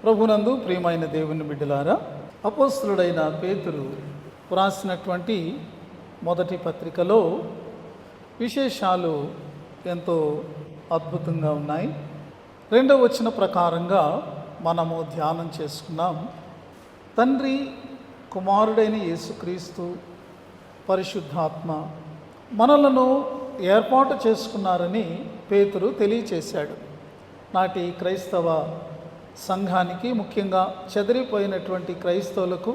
ప్రభునందు ప్రియమైన దేవుని బిడ్డలారా, అపోస్తలుడైన పేతురు వ్రాసినటువంటి మొదటి పత్రికలో విశేషాలు ఎంతో అద్భుతంగా ఉన్నాయి. రెండవ వచన ప్రకారంగా మనము ధ్యానం చేసుకున్నాం. తండ్రి, కుమారుడైన యేసుక్రీస్తు, పరిశుద్ధాత్మ మనలను ఏర్పాటు చేసుకున్నారని పేతురు తెలియచేశాడు. నాటి క్రైస్తవ సంఘానికి, ముఖ్యంగా చెదిరిపోయినటువంటి క్రైస్తవులకు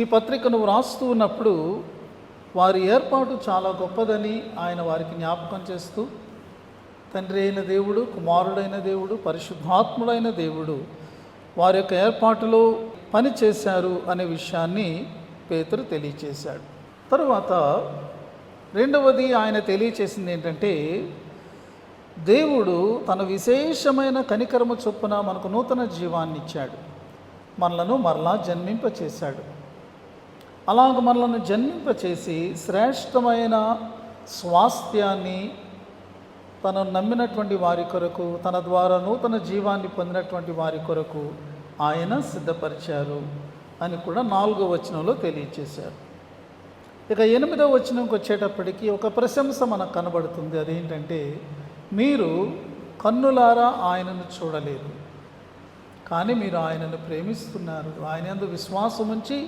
ఈ పత్రికను వ్రాస్తూ ఉన్నప్పుడు వారి ఏర్పాటు చాలా గొప్పదని ఆయన వారికి జ్ఞాపకం చేస్తూ, తండ్రి అయిన దేవుడు, కుమారుడైన దేవుడు, పరిశుద్ధాత్ముడైన దేవుడు వారి యొక్క ఏర్పాటులో పని చేశారు అనే విషయాన్ని పేతురు తెలియచేశాడు. తరువాత రెండవది ఆయన తెలియచేసింది ఏంటంటే, దేవుడు తన విశేషమైన కనికరము చొప్పున మనకు నూతన జీవాన్ని ఇచ్చాడు, మనలను మరలా జన్మింపచేశాడు. అలాగ మనలను జన్మింపచేసి శ్రేష్టమైన స్వాస్థ్యాన్ని తనను నమ్మినటువంటి వారి కొరకు, తన ద్వారా నూతన జీవాన్ని పొందినటువంటి వారి కొరకు ఆయన సిద్ధపరిచారు అని కూడా 4వ వచనంలో తెలియచేశారు. ఇక 8వ వచనంకి వచ్చేటప్పటికి ఒక ప్రశంస మనకు కనబడుతుంది. అదేంటంటే, మీరు కన్నులారా ఆయనను చూడలేదు, కానీ మీరు ఆయనను ప్రేమిస్తున్నారు. ఆయన యందు విశ్వాసం ఉంచి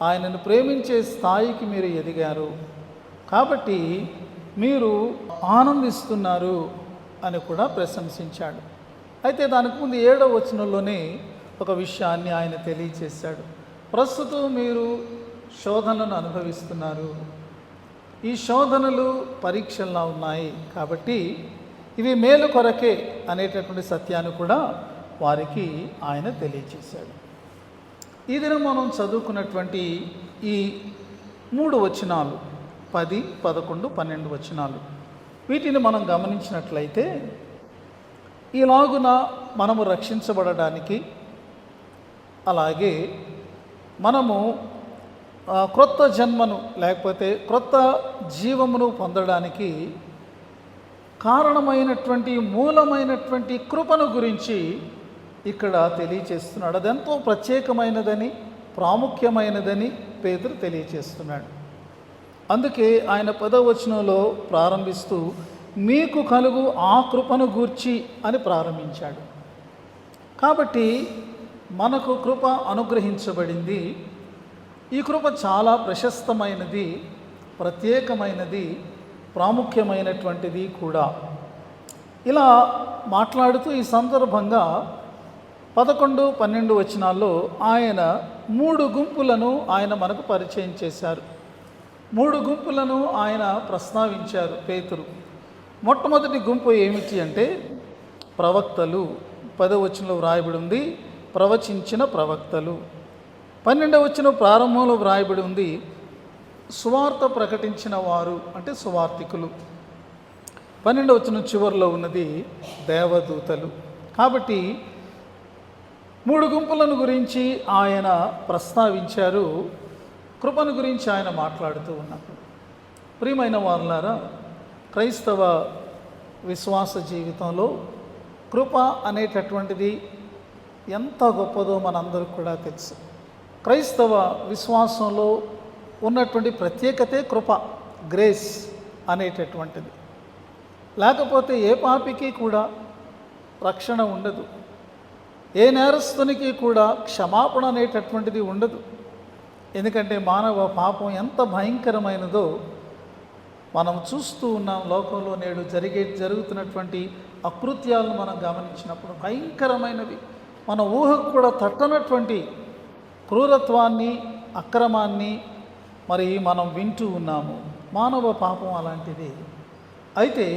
ఆయనను ప్రేమించే స్థాయికి మీరు ఎదిగారు, కాబట్టి మీరు ఆనందిస్తున్నారు అని కూడా ప్రశంసించాడు. అయితే దానికి ముందు 7వ వచనంలోనే ఒక విషయాన్ని ఆయన తెలియచేశాడు. ప్రస్తుతం మీరు శోధనలను అనుభవిస్తున్నారు, ఈ శోధనలు పరీక్షల్లా ఉన్నాయి, కాబట్టి ఇవి మేలు కొరకే అనేటటువంటి సత్యాన్ని కూడా వారికి ఆయన తెలియచేశాడు. ఈ దినం మనం చదువుకున్నటువంటి ఈ 3 వచనాలు 10, 11, 12 వచనాలు, వీటిని మనం గమనించినట్లయితే ఈలాగున మనము రక్షించబడడానికి, అలాగే మనము క్రొత్త జన్మను లేకపోతే క్రొత్త జీవమును పొందడానికి కారణమైనటువంటి మూలమైనటువంటి కృపను గురించి ఇక్కడ తెలియచేస్తున్నాడు. అదెంతో ప్రత్యేకమైనదని, ప్రాముఖ్యమైనదని పేతురు తెలియచేస్తున్నాడు. అందుకే ఆయన 10వ వచనంలో ప్రారంభిస్తూ మీకు కలుగు ఆ కృపను గూర్చి అని ప్రారంభించాడు. కాబట్టి మనకు కృప అనుగ్రహించబడింది. ఈ కృప చాలా ప్రశస్తమైనది, ప్రత్యేకమైనది, ప్రాముఖ్యమైనటువంటిది కూడా. ఇలా మాట్లాడుతూ ఈ సందర్భంగా 11, 12 వచనాల్లో ఆయన 3 గుంపులను ఆయన మనకు పరిచయం చేశారు. 3 గుంపులను ఆయన ప్రస్తావించారు పేతురు. మొట్టమొదటి గుంపు ఏమిటి అంటే ప్రవక్తలు. 10వ వచనంలో వ్రాయబడి ఉంది ప్రవచించిన ప్రవక్తలు. 12వ వచనం ప్రారంభంలో వ్రాయబడి ఉంది సువార్త ప్రకటించిన వారు, అంటే సువార్తికులు. 12వ వచనం చివరిలో ఉన్నది దేవదూతలు. కాబట్టి 3 గుంపులను గురించి ఆయన ప్రస్తావించారు. కృపను గురించి ఆయన మాట్లాడుతూ ఉన్నప్పుడు, ప్రియమైన వారులారా, క్రైస్తవ విశ్వాస జీవితంలో కృప అనేటటువంటిది ఎంత గొప్పదో మనందరికీ కూడా తెలుసు. క్రైస్తవ విశ్వాసంలో ఉన్నటువంటి ప్రత్యేకతే కృప, గ్రేస్ అనేటటువంటిది. లేకపోతే ఏ పాపికి కూడా రక్షణ ఉండదు, ఏ నేరస్తునికి కూడా క్షమాపణ అనేటటువంటిది ఉండదు. ఎందుకంటే మానవ పాపం ఎంత భయంకరమైనదో మనం చూస్తూ ఉన్నాం. లోకంలో నేడు జరుగుతున్నటువంటి అకృత్యాలను మనం గమనించినప్పుడు భయంకరమైనవి, మన ఊహకు కూడా తట్టనటువంటి క్రూరత్వాన్ని, అక్రమాన్ని మరి మనం వింటూ ఉన్నాము. మానవ పాపం అలాంటిది. అయితే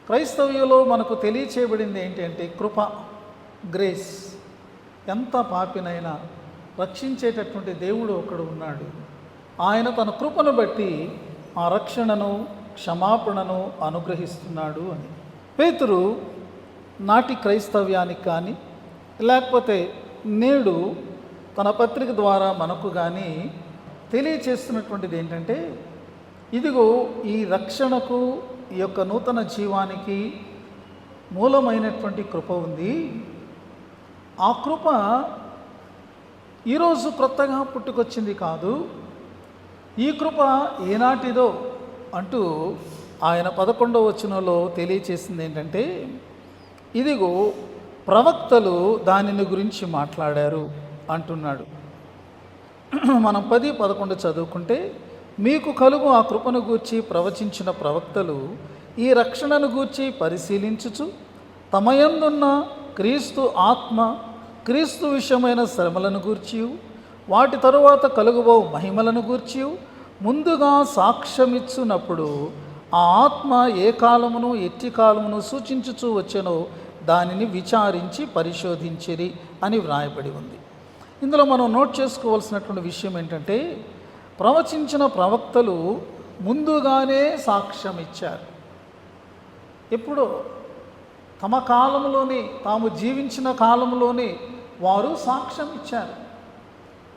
క్రైస్తవ్యంలో మనకు తెలియచేయబడింది ఏంటంటే కృప, గ్రేస్. ఎంత పాపినైనా రక్షించేటటువంటి దేవుడు ఒకడు ఉన్నాడు. ఆయన తన కృపను బట్టి ఆ రక్షణను, క్షమాపణను అనుగ్రహిస్తున్నాడు అని పేతురు నాటి క్రైస్తవ్యానికి కానీ, లేకపోతే నేడు తన పత్రిక ద్వారా మనకు కానీ తెలియచేస్తున్నటువంటిది ఏంటంటే, ఇదిగో ఈ రక్షణకు, ఈ యొక్క నూతన జీవానికి మూలమైనటువంటి కృప ఉంది. ఆ కృప ఈరోజు క్రొత్తగా పుట్టుకొచ్చింది కాదు, ఈ కృప ఏనాటిదో అంటూ ఆయన 11వ వచనంలో తెలియచేసింది ఏంటంటే, ఇదిగో ప్రవక్తలు దానిని గురించి మాట్లాడారు అంటున్నాడు. మనం 10, 11 చదువుకుంటే, మీకు కలుగు ఆ కృపను గూర్చి ప్రవచించిన ప్రవక్తలు ఈ రక్షణను గూర్చి పరిశీలించుచు తమయందున్న క్రీస్తు ఆత్మ, క్రీస్తు విషయమైన శ్రమలను గూర్చి, వాటి తరువాత కలుగుబో మహిమలను గూర్చి ముందుగా సాక్ష్యమిచ్చునప్పుడు ఆ ఆత్మ ఏ కాలమును ఎట్టి కాలమును సూచించుచూ వచ్చెనో దానిని విచారించి పరిశోధించిరి అని వ్రాయబడి ఉంది. ఇందులో మనం నోట్ చేసుకోవాల్సినటువంటి విషయం ఏంటంటే, ప్రవచించిన ప్రవక్తలు ముందుగానే సాక్ష్యం ఇచ్చారు. ఎప్పుడో తమ కాలంలోనే, తాము జీవించిన కాలంలోనే వారు సాక్ష్యం ఇచ్చారు.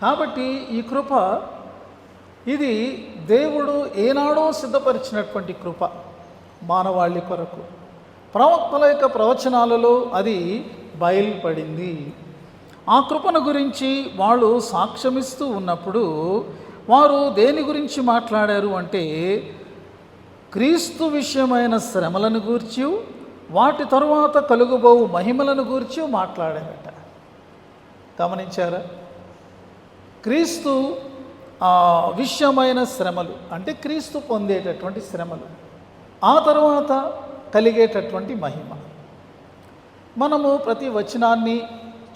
కాబట్టి ఈ కృప, ఇది దేవుడు ఏనాడో సిద్ధపరిచినటువంటి కృప మానవాళి కొరకు. ప్రవక్తల యొక్క ప్రవచనాలలో అది బయలుపడింది. ఆ కృపను గురించి వాళ్ళు సాక్ష్యమిస్తూ ఉన్నప్పుడు వారు దేని గురించి మాట్లాడారు అంటే, క్రీస్తు విషయమైన శ్రమలను గూర్చి, వాటి తరువాత కలుగుబోవు మహిమలను గూర్చి మాట్లాడారట. గమనించారా? క్రీస్తు విషయమైన శ్రమలు అంటే క్రీస్తు పొందేటటువంటి శ్రమలు, ఆ తర్వాత కలిగేటటువంటి మహిమ. మనము ప్రతి వచనాన్ని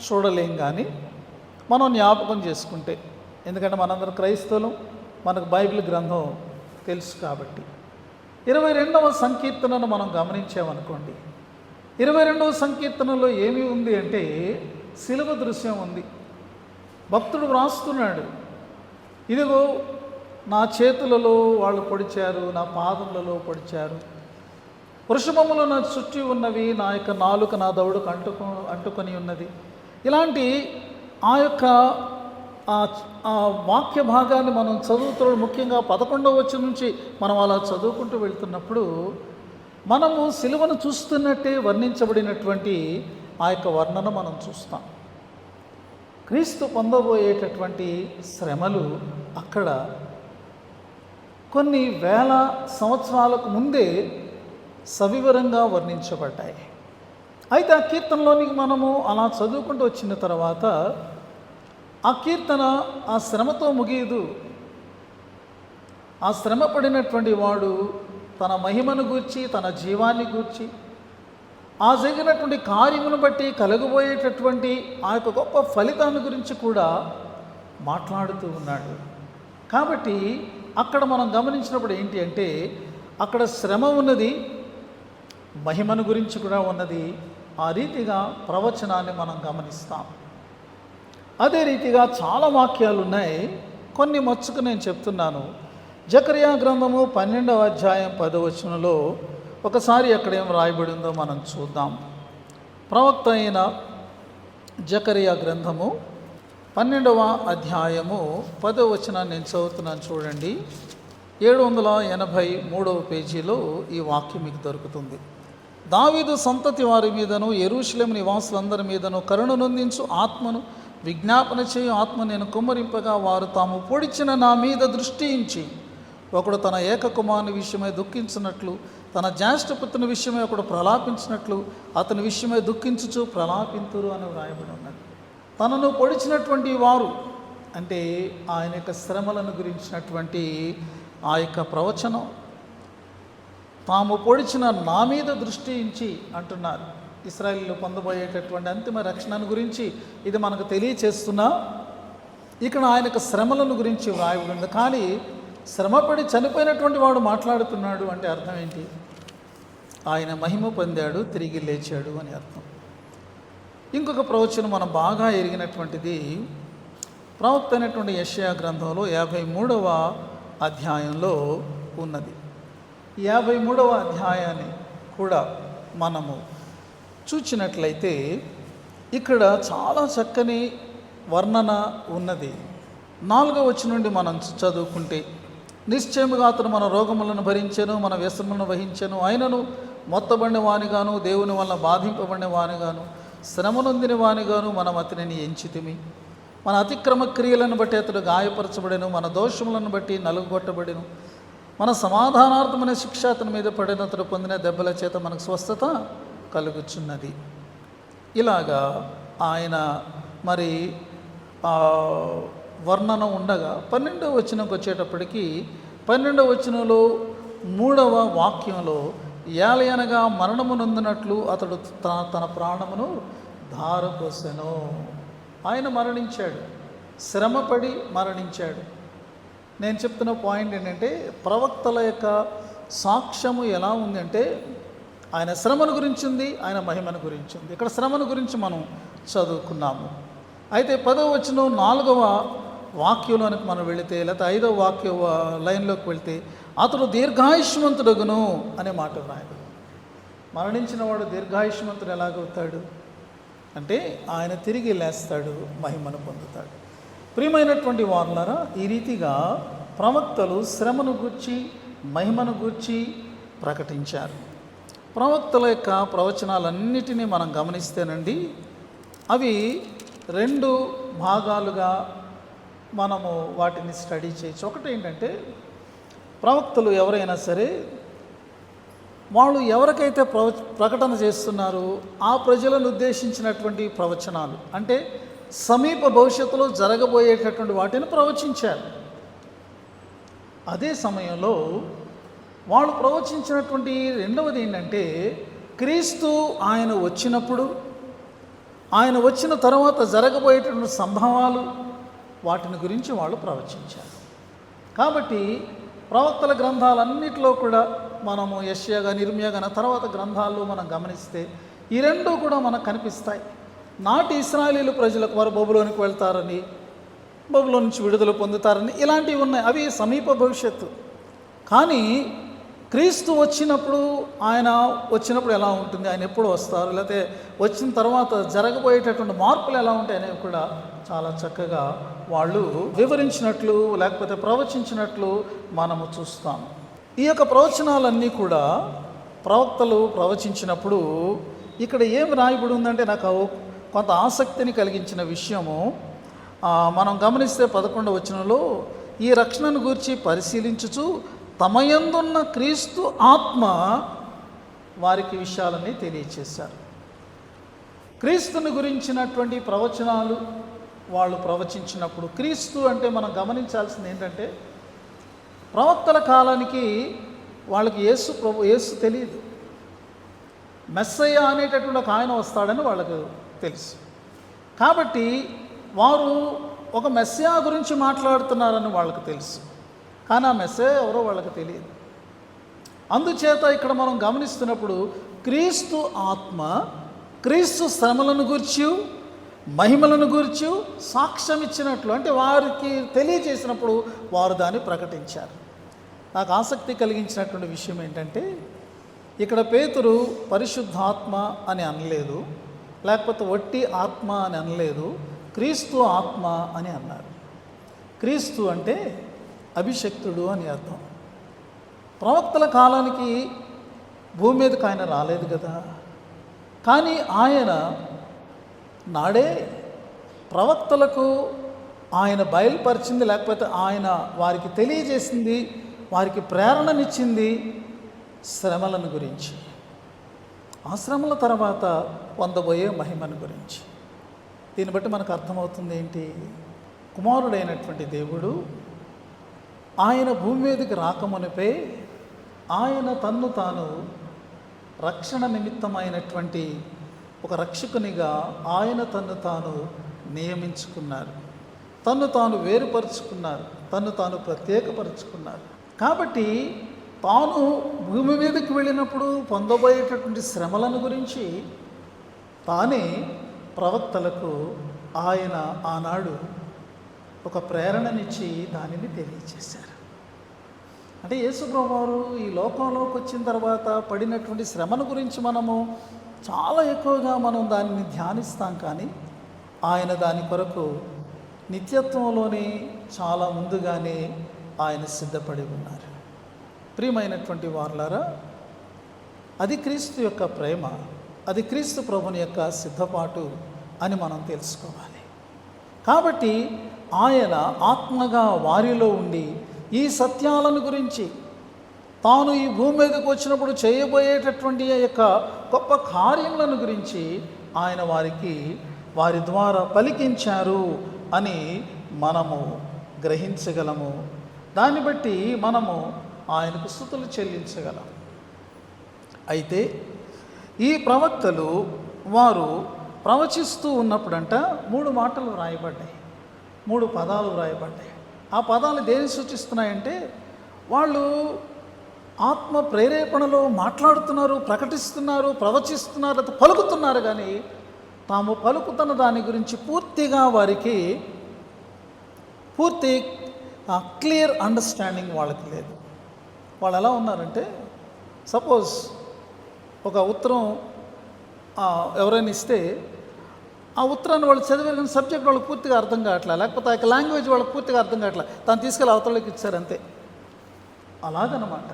చూడలేం, కానీ మనం జ్ఞాపకం చేసుకుంటే, ఎందుకంటే మనందరం క్రైస్తవులు, మనకు బైబిల్ గ్రంథం తెలుసు కాబట్టి 22వ సంకీర్తనను మనం గమనించామనుకోండి, 22వ సంకీర్తనలో ఏమి ఉంది అంటే శిలువ దృశ్యం ఉంది. భక్తుడు వ్రాస్తున్నాడు, ఇదిగో నా చేతులలో వాళ్ళు పొడిచారు, నా పాదములలో పొడిచారు, వృషభములు నా చుట్టి ఉన్నవి, నా యొక్క నాలుక నా దవడుకు అంటుకొని ఉన్నది. ఇలాంటి ఆ యొక్క వాక్య భాగాన్ని మనం చదువుతున్నాడు. ముఖ్యంగా 11వ వచనం నుంచి మనం అలా చదువుకుంటూ వెళ్తున్నప్పుడు మనము సిలువను చూస్తున్నట్టే వర్ణించబడినటువంటి ఆ యొక్క వర్ణన మనం చూస్తాం. క్రీస్తు పొందబోయేటటువంటి శ్రమలు అక్కడ కొన్ని వేల సంవత్సరాలకు ముందే సవివరంగా వర్ణించబడ్డాయి. అయితే ఆ కీర్తనలోనికి మనము అలా చదువుకుంటూ వచ్చిన తర్వాత ఆ కీర్తన ఆ శ్రమతో ముగియదు. ఆ శ్రమ పడినటువంటి వాడు తన మహిమను గూర్చి, తన జీవాన్ని గూర్చి, ఆ జరిగినటువంటి కార్యమును బట్టి కలగబోయేటటువంటి ఆ యొక్క గొప్ప ఫలితాన్ని గురించి కూడా మాట్లాడుతూ ఉన్నాడు. కాబట్టి అక్కడ మనం గమనించినప్పుడు ఏంటి అంటే, అక్కడ శ్రమ ఉన్నది, మహిమను గురించి కూడా ఉన్నది. ఆ రీతిగా ప్రవచనాన్ని మనం గమనిస్తాం. అదే రీతిగా చాలా వాక్యాలు ఉన్నాయి, కొన్ని మచ్చుకు నేను చెప్తున్నాను. జకర్యా గ్రంథము 12వ అధ్యాయం 10వ వచనంలో ఒకసారి అక్కడ ఏం రాయబడి ఉందో మనం చూద్దాం. ప్రవక్త అయిన జకర్యా గ్రంథము 12వ అధ్యాయము 10వ వచనాన్ని నేను చదువుతున్నాను, చూడండి. 783వ పేజీలో ఈ వాక్యం మీకు దొరుకుతుంది. దావీదు సంతతి వారి మీదను యెరూషలేము నివాసులందరి మీదను కరుణ నొందించు ఆత్మను విజ్ఞాపన చేయు ఆత్మ నేను కుమ్మరింపగా వారు తాము పొడిచిన నా మీద దృష్టి ఉంచి, ఒకడు తన ఏకకుమారుని విషయమై దుఃఖించినట్లు, తన జ్యేష్ఠపుత్రుని విషయమై ఒకడు ప్రలాపించినట్లు అతని విషయమై దుఃఖించుచు ప్రలాపింతురు అని వ్రాయబడి ఉన్నది. తనను పొడిచినటువంటి వారు అంటే ఆయన యొక్క శ్రమలను గురించినటువంటి ఆ యొక్క ప్రవచనం, తాము పొడిచిన నా మీద దృష్టి ఉంచి అంటున్నారు. ఇశ్రాయేలు పొందబోయేటటువంటి అంతిమ రక్షణను గురించి ఇది మనకు తెలియచేస్తున్నా. ఇక్కడ ఆయన యొక్క శ్రమలను గురించి వ్రాయబడి ఉంది. కానీ శ్రమపడి చనిపోయినటువంటి వాడు మాట్లాడుతున్నాడు అంటే అర్థం ఏంటి? ఆయన మహిమ పొందాడు, తిరిగి లేచాడు అని అర్థం. ఇంకొక ప్రవచనం మనం బాగా ఎరిగినటువంటిది ప్రవక్త అయినటువంటి యెషయా గ్రంథంలో 53వ అధ్యాయంలో ఉన్నది. 53వ అధ్యాయాన్ని కూడా మనము చూచినట్లయితే ఇక్కడ చాలా చక్కని వర్ణన ఉన్నది. 4వ వచనం నుండి మనం చదువుకుంటే, నిశ్చయముగా అతను మన రోగములను భరించెను, మన వ్యసనములను వహించెను, ఆయనను మొత్తబడిన వానిగాను దేవుని వల్ల బాధింపబడిన వానిగాను శ్రమ నొందిన వానిగాను మనం అతనిని ఎంచితిమి. మన అతిక్రమ క్రియలను బట్టి అతడు గాయపరచబడెను, మన దోషములను బట్టి నలుగొట్టబడెను. మన సమాధానార్థమైన శిక్ష అతని మీద పడిన, అతడు పొందిన దెబ్బల చేత మనకు స్వస్థత కలుగుచున్నది. ఇలాగా ఆయన మరి వర్ణన ఉండగా 12వ వచనంకి వచ్చేటప్పటికి 12వ వచనంలో 3వ వాక్యంలో ఏలయనగా మరణము నొందినట్లు అతడు తన ప్రాణమును ధారపోసెను. ఆయన మరణించాడు, శ్రమపడి మరణించాడు. నేను చెప్తున్న పాయింట్ ఏంటంటే ప్రవక్తల యొక్క సాక్ష్యము ఎలా ఉందంటే ఆయన శ్రమను గురించి ఉంది, ఆయన మహిమను గురించి ఉంది. ఇక్కడ శ్రమను గురించి మనం చదువుకున్నాము. అయితే 10వ వచనం 4వ వాక్యంలోనికి మనం వెళితే, లేకపోతే 5వ వాక్య లైన్లోకి వెళితే అతడు దీర్ఘాయుష్మంతుడగును అనే మాట రాయడు. మరణించిన వాడు దీర్ఘాయుష్మంతుడు ఎలాగవుతాడు అంటే ఆయన తిరిగి లేస్తాడు, మహిమను పొందుతాడు. ప్రియమైనటువంటి వారులారా, ఈ రీతిగా ప్రవక్తలు శ్రమను గూర్చి మహిమను గూర్చి ప్రకటించారు. ప్రవక్తల యొక్క ప్రవచనాలన్నిటినీ మనం గమనిస్తేనండి అవి 2 భాగాలుగా మనము వాటిని స్టడీ చేయొచ్చు. ఒకటి ఏంటంటే ప్రవక్తలు ఎవరైనా సరే వాళ్ళు ఎవరికైతే ప్రకటన చేస్తున్నారో ఆ ప్రజలను ఉద్దేశించినటువంటి ప్రవచనాలు, అంటే సమీప భవిష్యత్తులో జరగబోయేటటువంటి వాటిని ప్రవచించారు. అదే సమయంలో వాళ్ళు ప్రవచించినటువంటి రెండవది ఏంటంటే క్రీస్తు ఆయన వచ్చినప్పుడు, ఆయన వచ్చిన తర్వాత జరగబోయేటటువంటి సంభవాలు, వాటిని గురించి వాళ్ళు ప్రవచించారు. కాబట్టి ప్రవక్తల గ్రంథాలన్నిటిలో కూడా మనము యెషయా గాని ఇర్మీయా గాని తర్వాత గ్రంథాల్లో మనం గమనిస్తే ఈ 2 కూడా మనకు కనిపిస్తాయి. నాటి ఇశ్రాయేలీయుల ప్రజలకు వారు బబులోనికి వెళ్తారని, బబులోని నుంచి విడుదల పొందుతారని ఇలాంటివి ఉన్నాయి. అవి సమీప భవిష్యత్తు. కానీ క్రీస్తు వచ్చినప్పుడు, ఆయన వచ్చినప్పుడు ఎలా ఉంటుంది, ఆయన ఎప్పుడు వస్తారు, లేకపోతే వచ్చిన తర్వాత జరగబోయేటటువంటి మార్పులు ఎలా ఉంటాయి అనేవి కూడా చాలా చక్కగా వాళ్ళు వివరించినట్లు లేకపోతే ప్రవచించినట్లు మనము చూస్తాం. ఈ యొక్క ప్రవచనాలన్నీ కూడా ప్రవక్తలు ప్రవచించినప్పుడు ఇక్కడ ఏమి రాయబడి ఉందంటే నాకు కొంత ఆసక్తిని కలిగించిన విషయము మనం గమనిస్తే 11వ వచనంలో ఈ రక్షణను గురించి పరిశీలించుచు తమ యందున్న క్రీస్తు ఆత్మ వారికి విషయాలన్నీ తెలియచేశారు. క్రీస్తుని గురించినటువంటి ప్రవచనాలు వాళ్ళు ప్రవచించినప్పుడు, క్రీస్తు అంటే మనం గమనించాల్సింది ఏంటంటే ప్రవక్తల కాలానికి వాళ్ళకి యేసు తెలియదు. మెస్సయ్య అనేటటువంటి ఒక ఆయన వస్తాడని వాళ్ళకు తెలుసు. కాబట్టి వారు ఒక మెస్సయా గురించి మాట్లాడుతున్నారని వాళ్ళకు తెలుసు, కానీ ఆ మెస్సయ్య ఎవరో వాళ్ళకి తెలియదు. అందుచేత ఇక్కడ మనం గమనిస్తున్నప్పుడు క్రీస్తు ఆత్మ క్రీస్తు శ్రమలను గూర్చి మహిమలను గూర్చి సాక్ష్యం ఇచ్చినట్లు, అంటే వారికి తెలియజేసినప్పుడు వారు దాన్ని ప్రకటించారు. నాకు ఆసక్తి కలిగించినటువంటి విషయం ఏంటంటే ఇక్కడ పేతురు పరిశుద్ధాత్మ అని అనలేదు, లేకపోతే వట్టి ఆత్మ అని అనలేదు, క్రీస్తు ఆత్మ అని అన్నారు. క్రీస్తు అంటే అభిషక్తుడు అని అర్థం. ప్రవక్తల కాలానికి భూమి మీదకి ఆయన రాలేదు కదా, కానీ ఆయన నాడే ప్రవక్తలకు ఆయన బయలుపరిచింది, లేకపోతే ఆయన వారికి తెలియజేసింది, వారికి ప్రేరణనిచ్చింది శ్రమలను గురించి, ఆ శ్రమల తర్వాత పొందబోయే మహిమను గురించి. దీన్ని బట్టి మనకు అర్థమవుతుంది ఏంటి, కుమారుడైనటువంటి దేవుడు ఆయన భూమి మీదకి రాకమునిపే ఆయన తన్ను తాను రక్షణ నిమిత్తమైనటువంటి ఒక రక్షకునిగా ఆయన తన్ను తాను నియమించుకున్నారు, తన్ను తాను వేరుపరుచుకున్నారు, తన్ను తాను ప్రత్యేకపరుచుకున్నారు. కాబట్టి తాను భూమి మీదకి వెళ్ళినప్పుడు పొందబోయేటటువంటి శ్రమలను గురించి తానే ప్రవక్తలకు ఆయన ఆనాడు ఒక ప్రేరణనిచ్చి దానిని తెలియచేశారు. అంటే యేసుప్రభువు వారు ఈ లోకంలోకి వచ్చిన తర్వాత పడినటువంటి శ్రమను గురించి మనము చాలా ఎక్కువగా మనం దానిని ధ్యానిస్తాం, కానీ ఆయన దాని కొరకు నిత్యత్వంలోనే చాలా ముందుగానే ఆయన సిద్ధపడి ఉన్నారు. ప్రియమైనటువంటి వారులారా, అది క్రీస్తు యొక్క ప్రేమ. అది క్రీస్తు ప్రభుని యొక్క సిద్ధపాటు అని మనం తెలుసుకోవాలి. కాబట్టి ఆయన ఆత్మగా వారిలో ఉండి ఈ సత్యాలను గురించి, తాను ఈ భూమి మీదకు వచ్చినప్పుడు చేయబోయేటటువంటి యొక్క గొప్ప కార్యములను గురించి ఆయన వారి ద్వారా పలికించారు అని మనము గ్రహించగలము. దాన్ని బట్టి మనము ఆయనకు స్తుతులు చెల్లించగలం. అయితే ఈ ప్రవక్తలు వారు ప్రవచిస్తూ ఉన్నప్పుడంట 3 మాటలు వ్రాయబడ్డాయి, 3 పదాలు వ్రాయబడ్డాయి. ఆ పదాలు దేన్ని సూచిస్తున్నాయంటే, వాళ్ళు ఆత్మ ప్రేరేపణలో మాట్లాడుతున్నారు, ప్రకటిస్తున్నారు, ప్రవచిస్తున్నారు, అది పలుకుతున్నారు. కానీ తాము పలుకుతున్న దాని గురించి పూర్తిగా వారికి క్లియర్ అండర్స్టాండింగ్ వాళ్ళకి లేదు. వాళ్ళు ఎలా ఉన్నారంటే, సపోజ్ ఒక ఉత్తరం ఎవరైనా ఇస్తే ఆ ఉత్తరాన్ని వాళ్ళు చదివిన సబ్జెక్ట్ వాళ్ళకి పూర్తిగా అర్థం కావట్లేదు, లేకపోతే ఆ లాంగ్వేజ్ వాళ్ళకి పూర్తిగా అర్థం కావట్లేదు, తను తీసుకెళ్ళి అవతలకి ఇచ్చారు అంతే. అలాగనమాట.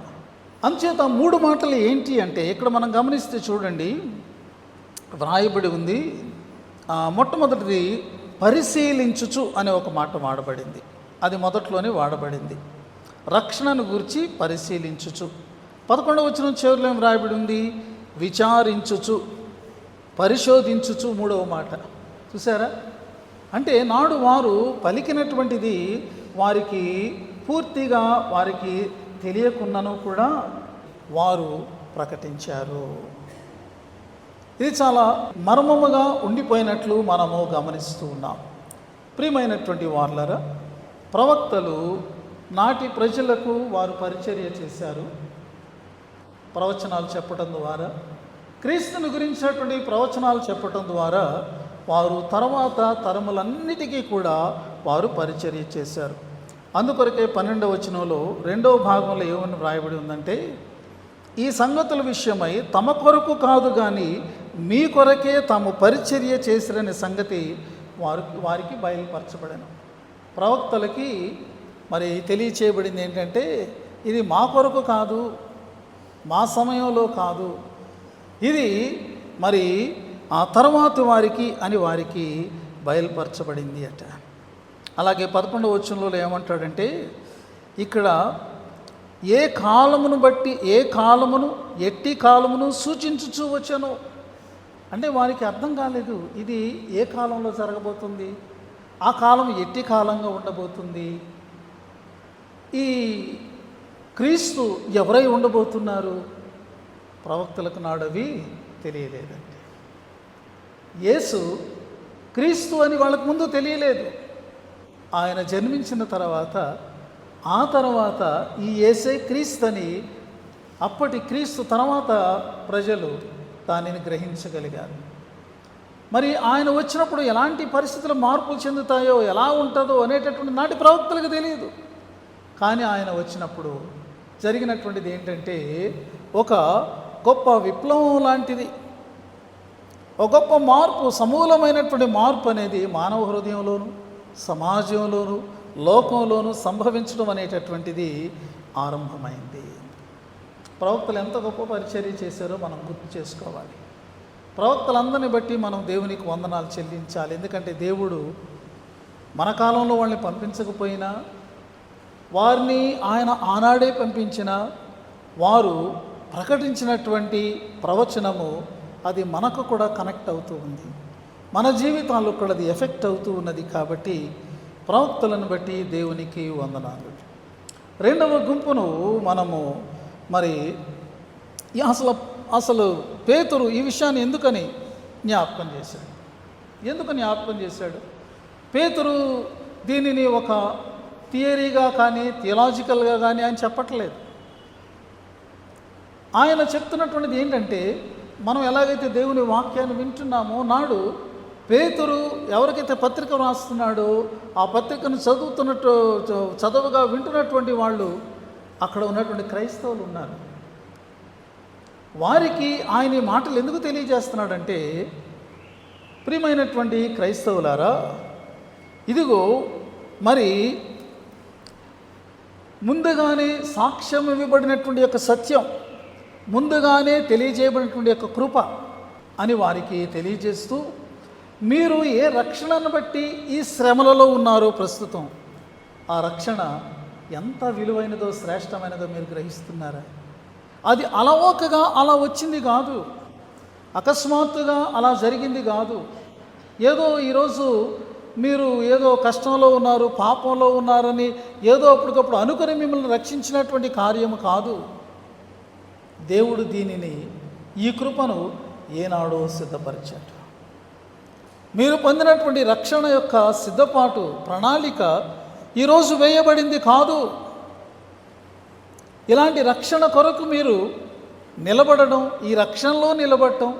అంచేత 3 మాటలు ఏంటి అంటే, ఇక్కడ మనం గమనిస్తే చూడండి, వ్రాయబడి ఉంది. మొట్టమొదటిది పరిశీలించుచు అనే ఒక మాట వాడబడింది. అది మొదట్లోనే వాడబడింది. రక్షణను గురించి పరిశీలించుచు. 11వ వచనం చివరిలో ఏం వ్రాయబడి ఉంది? విచారించుచు, పరిశోధించుచు. 3వ మాట చూసారా? అంటే నాడు వారు పలికినటువంటిది వారికి పూర్తిగా వారికి తెలియకున్నను కూడా వారు ప్రకటించారు. ఇది చాలా మర్మముగా ఉండిపోయినట్లు మనము గమనిస్తూ ఉన్నాం. ప్రియమైనటువంటి వార్లరా, ప్రవక్తలు నాటి ప్రజలకు వారు పరిచర్య చేశారు. ప్రవచనాలు చెప్పటం ద్వారా, క్రీస్తుని గురించినటువంటి ప్రవచనాలు చెప్పటం ద్వారా వారు తర్వాత తరములన్నిటికీ కూడా వారు పరిచర్య చేశారు. అందుకొరకే 12వ వచనంలో 2వ భాగంలో ఏమని వ్రాయబడి ఉందంటే, ఈ సంగతుల విషయమై తమ కొరకు కాదు కానీ మీ కొరకే తాము పరిచర్య చేసిరనే సంగతి వారికి బయలుపరచబడను. ప్రవక్తలకి మరి తెలియచేయబడింది ఏంటంటే, ఇది మా కొరకు కాదు, మా సమయంలో కాదు, ఇది మరి ఆ తర్వాత వారికి బయలుపరచబడింది అట. అలాగే 11వ వచనంలో ఏమంటాడంటే, ఇక్కడ ఏ కాలమును బట్టి ఏ కాలమును ఎట్టి కాలమును సూచించుచూ వచ్చాను అంటే వారికి అర్థం కాలేదు, ఇది ఏ కాలంలో జరగబోతుంది, ఆ కాలం ఎట్టి కాలంగా ఉండబోతుంది, ఈ క్రీస్తు ఎవరై ఉండబోతున్నారు. ప్రవక్తలకు నాడవి తెలియలేదండి. యేసు క్రీస్తు అని వాళ్ళకు ముందు తెలియలేదు. ఆయన జన్మించిన తర్వాత ఆ తర్వాత ఈ యేసే క్రీస్తు అని అప్పటి క్రీస్తు తర్వాత ప్రజలు దానిని గ్రహించగలిగారు. మరి ఆయన వచ్చినప్పుడు ఎలాంటి పరిస్థితులు మార్పులు చెందుతాయో, ఎలా ఉంటుందో అనేటటువంటి నాటి ప్రవక్తలకు తెలియదు. కానీ ఆయన వచ్చినప్పుడు జరిగినటువంటిది ఏంటంటే, ఒక గొప్ప విప్లవం లాంటిది, ఒక గొప్ప మార్పు, సమూలమైనటువంటి మార్పు అనేది మానవ హృదయంలోను, సమాజంలోను, లోకంలోనూ సంభవించడం అనేటటువంటిది ఆరంభమైంది. ప్రవక్తలు ఎంత గొప్ప పరిచర్య చేశారో మనం గుర్తు చేసుకోవాలి. ప్రవక్తలందరిని బట్టి మనం దేవునికి వందనాలు చెల్లించాలి. ఎందుకంటే దేవుడు మన కాలంలో వాళ్ళని పంపించకపోయినా, వారిని ఆయన ఆనాడే పంపించిన వారు ప్రకటించినటువంటి ప్రవచనము అది మనకు కూడా కనెక్ట్ అవుతూ ఉంది, మన జీవితాల్లో కూడా అది ఎఫెక్ట్ అవుతూ ఉన్నది. కాబట్టి ప్రవక్తలను బట్టి దేవునికి వందనాలు. 2వ గుంపును మనము మరి అసలు పేతురు ఈ విషయాన్ని ఎందుకని జ్ఞాపకం చేశాడు? పేతురు దీనిని ఒక థియరీగా కానీ థియలాజికల్గా కానీ ఆయన చెప్పట్లేదు. ఆయన చెప్తున్నటువంటిది ఏంటంటే, మనం ఎలాగైతే దేవుని వాక్యాన్ని వింటున్నామో, నాడు పేతురు ఎవరికైతే పత్రిక రాస్తున్నాడో ఆ పత్రికను చదువుగా వింటున్నటువంటి వాళ్ళు అక్కడ ఉన్నటువంటి క్రైస్తవులు ఉన్నారు. వారికి ఆయన ఈ మాటలు ఎందుకు తెలియజేస్తున్నాడంటే, ప్రియమైనటువంటి క్రైస్తవులారా, ఇదిగో మరి ముందుగానే సాక్ష్యం ఇవ్వబడినటువంటి యొక్క సత్యం, ముందుగానే తెలియజేయబడినటువంటి యొక్క కృప, అని వారికి తెలియజేస్తూ, మీరు ఏ రక్షణను బట్టి ఈ శ్రమలలో ఉన్నారో ప్రస్తుతం, ఆ రక్షణ ఎంత విలువైనదో శ్రేష్టమైనదో మీరు గ్రహిస్తున్నారా? అది అలవోకగా అలా వచ్చింది కాదు, అకస్మాత్తుగా అలా జరిగింది కాదు. ఏదో ఈరోజు మీరు ఏదో కష్టంలో ఉన్నారు, పాపంలో ఉన్నారని ఏదో అప్పటికప్పుడు అనుకుని మిమ్మల్ని రక్షించినటువంటి కార్యము కాదు. దేవుడు దీనిని, ఈ కృపను ఏనాడో సిద్ధపరిచాడు. మీరు పొందినటువంటి రక్షణ యొక్క సిద్ధపాటు ప్రణాళిక ఈరోజు వేయబడింది కాదు. ఇలాంటి రక్షణ కొరకు మీరు నిలబడడం, ఈ రక్షణలో నిలబడటం,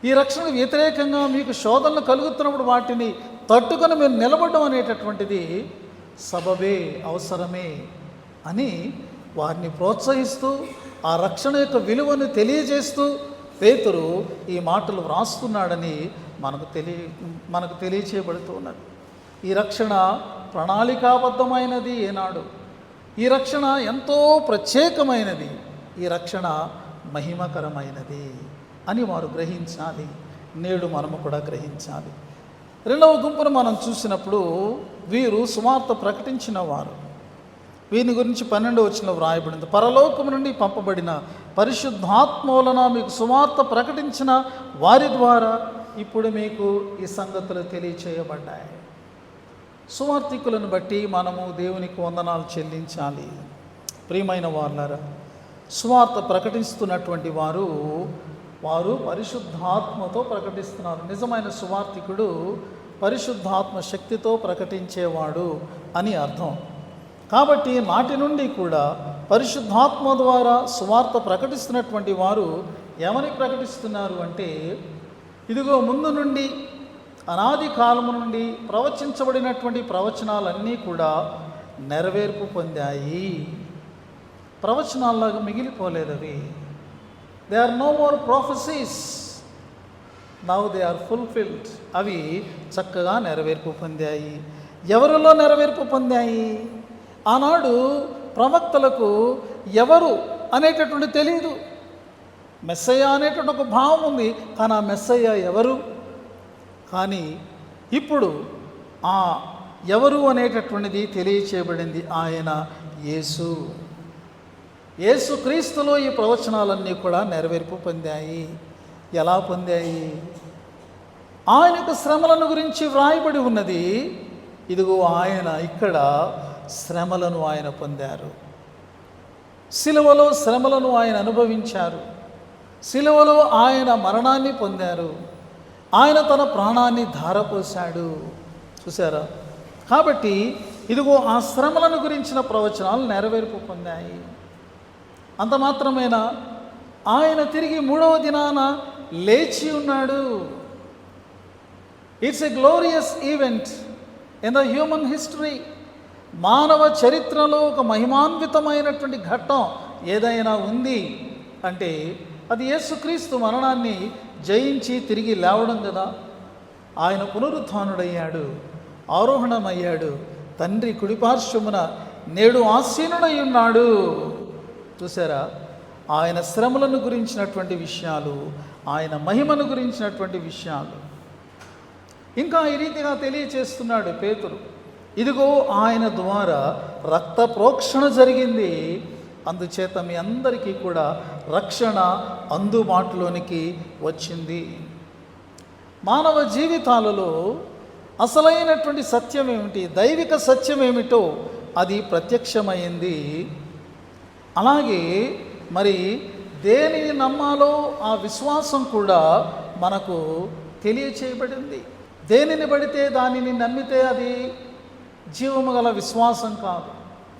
ఈ రక్షణ వ్యతిరేకంగా మీకు శోధనలు కలుగుతున్నప్పుడు వాటిని తట్టుకొని మీరు నిలబడడం అనేటటువంటిది సబబే, అవసరమే అని వారిని ప్రోత్సహిస్తూ, ఆ రక్షణ యొక్క విలువను తెలియజేస్తూ పేతురు ఈ మాటలు వ్రాస్తున్నాడని మనకు తెలియచేయబడుతూ ఉన్నది. ఈ రక్షణ ప్రణాళికాబద్ధమైనది ఏనాడు, ఈ రక్షణ ఎంతో ప్రత్యేకమైనది, ఈ రక్షణ మహిమకరమైనది అని వారు గ్రహించాలి. నేడు మనము కూడా గ్రహించాలి. రెండవ గుంపును మనం చూసినప్పుడు వీరు సువార్త ప్రకటించిన వారు. వీని గురించి 12వ వచనంలో వ్రాయబడింది, పరలోకము నుండి పంపబడిన పరిశుద్ధాత్మ వలన మీకు సువార్త ప్రకటించిన వారి ద్వారా ఇప్పుడు మీకు ఈ సంగతులు తెలియచేయబడ్డాయి. సువార్థికులను బట్టి మనము దేవునికి వందనాలు చెల్లించాలి. ప్రియమైన వారులారా, సువార్త ప్రకటిస్తున్నటువంటి వారు పరిశుద్ధాత్మతో ప్రకటిస్తున్నారు. నిజమైన సువార్థికుడు పరిశుద్ధాత్మ శక్తితో ప్రకటించేవాడు అని అర్థం. కాబట్టి నాటి నుండి కూడా పరిశుద్ధాత్మ ద్వారా సువార్త ప్రకటిస్తున్నటువంటి వారు ఏమని ప్రకటిస్తున్నారు అంటే, ఇదిగో ముందు నుండి అనాది కాలము నుండి ప్రవచించబడినటువంటి ప్రవచనాలన్నీ కూడా నెరవేర్పు పొందాయి. ప్రవచనాల్లాగా మిగిలిపోలేదు అవి. They are no more prophecies, now they are fulfilled. అవి చక్కగా నెరవేర్పు పొందాయి. ఎవరిలో నెరవేర్పు పొందాయి? ఆనాడు ప్రవక్తలకు ఎవరు అనేటటువంటి తెలియదు. మెస్సయ్య అనేటువంటి ఒక భావం ఉంది, కానీ ఆ మెస్సయ్య ఎవరు? కానీ ఇప్పుడు ఆ ఎవరు అనేటటువంటిది తెలియచేయబడింది. ఆయన యేసు క్రీస్తులో ఈ ప్రవచనాలన్నీ కూడా నెరవేర్పు పొందాయి. ఎలా పొందాయి? ఆయన యొక్క శ్రమలను గురించి వ్రాయబడి ఉన్నది. ఇదిగో ఆయన ఇక్కడ శ్రమలను ఆయన పొందారు. సిలువలో శ్రమలను ఆయన అనుభవించారు. సిలువలో ఆయన మరణాన్ని పొందారు. ఆయన తన ప్రాణాన్ని ధారపోశాడు. చూసారా? కాబట్టి ఇదిగో ఆ శ్రమలను గురించిన ప్రవచనాలు నెరవేర్పు పొందాయి. అంత మాత్రమేనా, ఆయన తిరిగి 3వ దినాన లేచి ఉన్నాడు. It's a glorious event in the human history. మానవ చరిత్రలో ఒక మహిమాన్వితమైనటువంటి ఘట్టం ఏదైనా ఉంది అంటే అది యేసుక్రీస్తు మరణాన్ని జయించి తిరిగి లేవడం కదా. ఆయన పునరుత్థానుడయ్యాడు, ఆరోహణమయ్యాడు, తండ్రి కుడిపార్శ్వమున నేడు ఆసీనుడై ఉన్నాడు. చూసారా? ఆయన శ్రమలను గురించినటువంటి విషయాలు, ఆయన మహిమను గురించినటువంటి విషయాలు ఇంకా ఈ రీతిగా తెలియచేస్తున్నాడు పేతురు. ఇదిగో ఆయన ద్వారా రక్త ప్రోక్షణ జరిగింది, అందుచేత మీ అందరికీ కూడా రక్షణ అందుబాటులోనికి వచ్చింది. మానవ జీవితాలలో అసలైనటువంటి సత్యం ఏమిటి, దైవిక సత్యం ఏమిటో అది ప్రత్యక్షమైంది. అలాగే మరి దేనిని నమ్మాలో ఆ విశ్వాసం కూడా మనకు తెలియచేయబడింది. దేనిని పడితే దానిని నమ్మితే అది జీవము గల విశ్వాసం కాదు,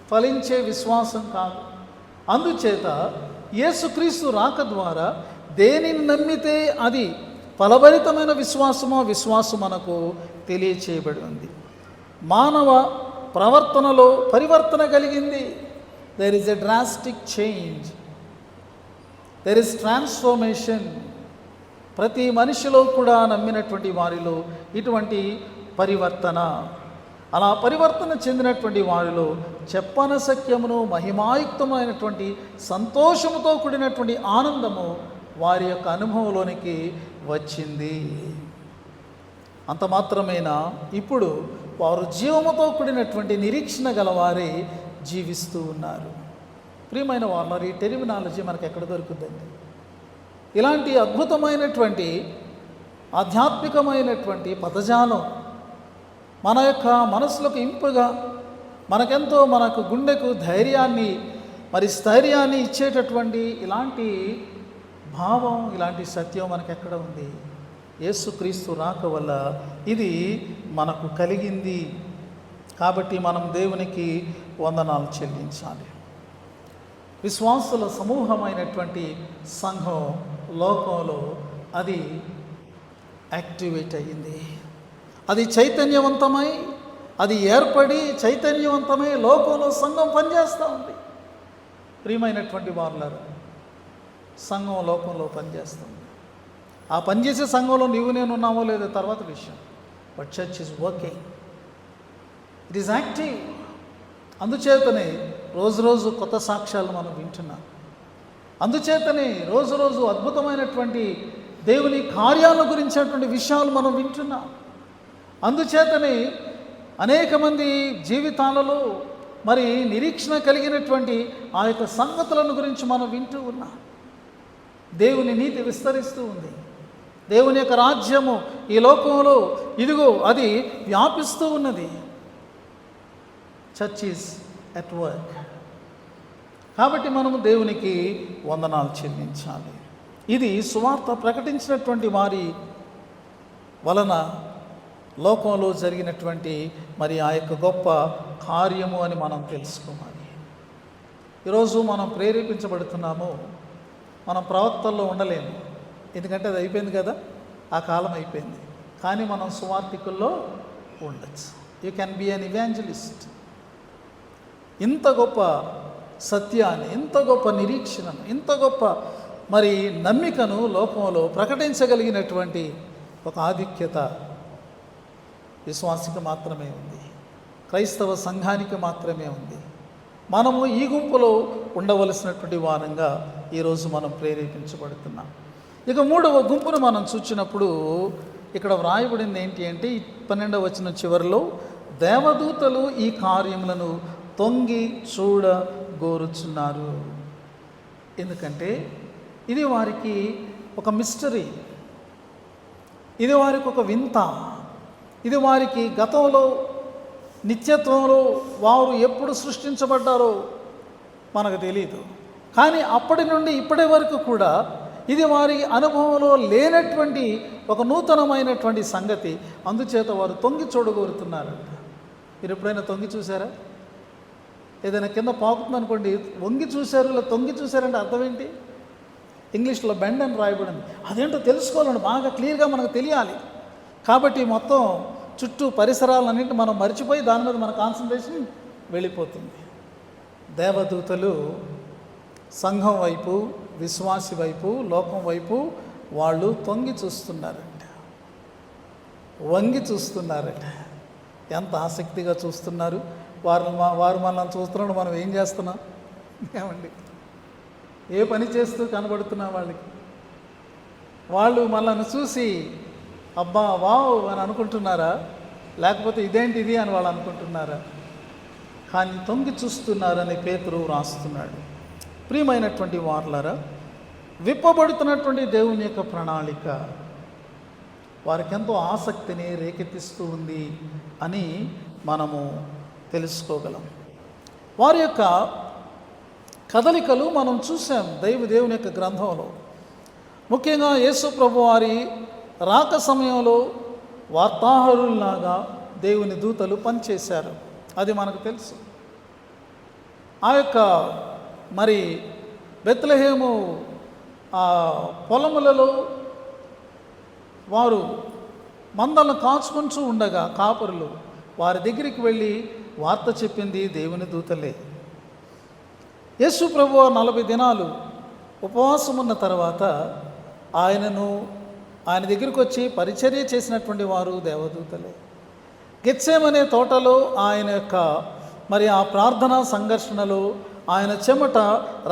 ఫలించే విశ్వాసం కాదు. అందుచేత యేసుక్రీస్తు రాక ద్వారా దేనిని నమ్మితే అది ఫలభరితమైన విశ్వాసం మనకు తెలియచేయబడి ఉంది. మానవ ప్రవర్తనలో పరివర్తన కలిగింది. There is a drastic change, there is transformation. ప్రతి మనిషిలో కూడా నమ్మినటువంటి వారిలో ఇటువంటి పరివర్తన, అలా పరివర్తన చెందినటువంటి వారిలో చెప్పనశక్యమును మహిమాయుక్తమైనటువంటి సంతోషముతో కూడినటువంటి ఆనందము వారి యొక్క అనుభవంలోనికి వచ్చింది. అంత మాత్రమేనా, ఇప్పుడు వారు జీవముతో కూడినటువంటి నిరీక్షణ గలవారే జీవిస్తూ ఉన్నారు. ప్రియమైన వారు, ఈ టెర్మినాలజీ మనకు ఎక్కడ దొరుకుతుందండి? ఇలాంటి అద్భుతమైనటువంటి ఆధ్యాత్మికమైనటువంటి పదజాలం మన యొక్క మనసులకు ఇంపుగా, మనకెంతో మనకు గుండెకు ధైర్యాన్ని స్థైర్యాన్ని ఇచ్చేటటువంటి ఇలాంటి భావం, ఇలాంటి సత్యం మనకెక్కడ ఉంది? యేసుక్రీస్తు రాక వల్ల ఇది మనకు కలిగింది. కాబట్టి మనం దేవునికి వందనాలు చెల్లించాలి. విశ్వాసుల సమూహమైనటువంటి సంఘం లోకంలో అది యాక్టివేట్ అయ్యింది. అది చైతన్యవంతమై, అది ఏర్పడి చైతన్యవంతమై లోకంలో సంఘం పనిచేస్తూ ఉంది. ప్రియమైనటువంటి వారులారా, సంఘం లోకంలో పనిచేస్తుంది. ఆ పనిచేసే సంఘంలో నేను ఉన్నామో లేదో తర్వాత విషయం. But church is working, it is active. అందుచేతనే రోజు కొత్త సాక్ష్యాలు మనం వింటున్నాం. అందుచేతనే రోజు అద్భుతమైనటువంటి దేవుని కార్యాల గురించినటువంటి విషయాలు మనం వింటున్నాం. అందుచేతనే అనేక మంది జీవితాలలో నిరీక్షణ కలిగినటువంటి ఆ యొక్క సంగతులను గురించి మనం వింటూ ఉన్నాం. దేవుని నీతి విస్తరిస్తూ ఉంది. దేవుని యొక్క రాజ్యము ఈ లోకంలో ఇదిగో అది వ్యాపిస్తూ ఉన్నది. Church is at work. కాబట్టి మనము దేవునికి వందనాలు చెల్లించాలి. ఇది సువార్త ప్రకటించినటువంటి వారి వలన లోకంలో జరిగినటువంటి ఆ యొక్క గొప్ప కార్యము అని మనం తెలుసుకోవాలి. ఈరోజు మనం ప్రేరేపించబడుతున్నాము. మనం ప్రవక్తల్లో ఉండలేము, ఎందుకంటే అది అయిపోయింది కదా, ఆ కాలం అయిపోయింది. కానీ మనం సువార్థికుల్లో ఉండొచ్చు. You can be an evangelist. ఇంత గొప్ప సత్యాన్ని, ఇంత గొప్ప నిరీక్షణను, ఇంత గొప్ప నమ్మికను లోకంలో ప్రకటించగలిగినటువంటి ఒక ఆధిక్యత విశ్వాసికి మాత్రమే ఉంది, క్రైస్తవ సంఘానికి మాత్రమే ఉంది. మనము ఈ గుంపులో ఉండవలసినటువంటి వారంగా ఈరోజు మనం ప్రేరేపించబడుతున్నాం. ఇక మూడవ గుంపును మనం చూచినప్పుడు ఇక్కడ వ్రాయబడింది ఏంటి అంటే, 12వ వచనం చివరిలో, దేవదూతలు ఈ కార్యములను తొంగి చూడగోరుచున్నారు. ఎందుకంటే ఇది వారికి ఒక మిస్టరీ, ఇది వారికి ఒక వింత, ఇది వారికి గతంలో నిత్యత్వంలో వారు ఎప్పుడు సృష్టించబడ్డారో మనకు తెలియదు. కానీ అప్పటి నుండి ఇప్పటి వరకు కూడా ఇది వారి అనుభవంలో లేనటువంటి ఒక నూతనమైనటువంటి సంగతి. అందుచేత వారు తొంగి చూడగోరుతున్నారంట. మీరు ఎప్పుడైనా తొంగి చూసారా? ఏదైనా కింద పాకుతుంది అనుకోండి, వంగి చూశారు ఇలా తొంగి చూశారంటే అర్థం ఏంటి? ఇంగ్లీష్లో బెండ్ అని రాయబడింది. అదేంటో తెలుసుకోవాలండి, బాగా క్లియర్గా మనకు తెలియాలి. కాబట్టి మొత్తం చుట్టూ పరిసరాలన్నింటి మనం మర్చిపోయి దాని మీద మన కాన్సన్ట్రేషన్ వెళ్ళిపోతుంది. దేవదూతలు సంఘం వైపు, విశ్వాసి వైపు, లోకం వైపు వాళ్ళు తొంగి చూస్తున్నారంట, వంగి చూస్తున్నారట. ఎంత ఆసక్తిగా చూస్తున్నారు! వారు మనల్ని చూస్తున్నాడు, మనం ఏం చేస్తున్నాం? ఏమండి, ఏ పని చేస్తూ కనబడుతున్నాం వాళ్ళకి? వాళ్ళు మనల్ని చూసి అబ్బా వావ్ అని అనుకుంటున్నారా? లేకపోతే ఇదేంటిది అని వాళ్ళు అనుకుంటున్నారా? కానీ తొంగి చూస్తున్నారని పేతురు రాస్తున్నాడు. ప్రియమైనటువంటి వార్లారా, విప్పబడుతున్నటువంటి దేవుని యొక్క ప్రణాళిక వారికి ఎంతో ఆసక్తిని రేకెత్తిస్తూ ఉంది అని మనము తెలుసుకోగలం. వారి యొక్క కదలికలు మనం చూసాం దేవుని యొక్క గ్రంథంలో. ముఖ్యంగా యేసు ప్రభు వారి రాక సమయంలో వార్తాహరుల్లాగా దేవుని దూతలు పనిచేశారు, అది మనకు తెలుసు. ఆ యొక్క బెత్లెహేము ఆ పొలములలో వారు మందలను కాచుకుంటూ ఉండగా కాపరులు వారి దగ్గరికి వెళ్ళి వార్త చెప్పింది దేవుని దూతలే. యేసు ప్రభువు 40 దినాలు ఉపవాసం ఉన్న తర్వాత ఆయన దగ్గరికి వచ్చి పరిచర్య చేసినటువంటి వారు దేవదూతలే. గెత్సేమనే తోటలో ఆయన యొక్క ఆ ప్రార్థనా సంఘర్షణలో ఆయన చెమట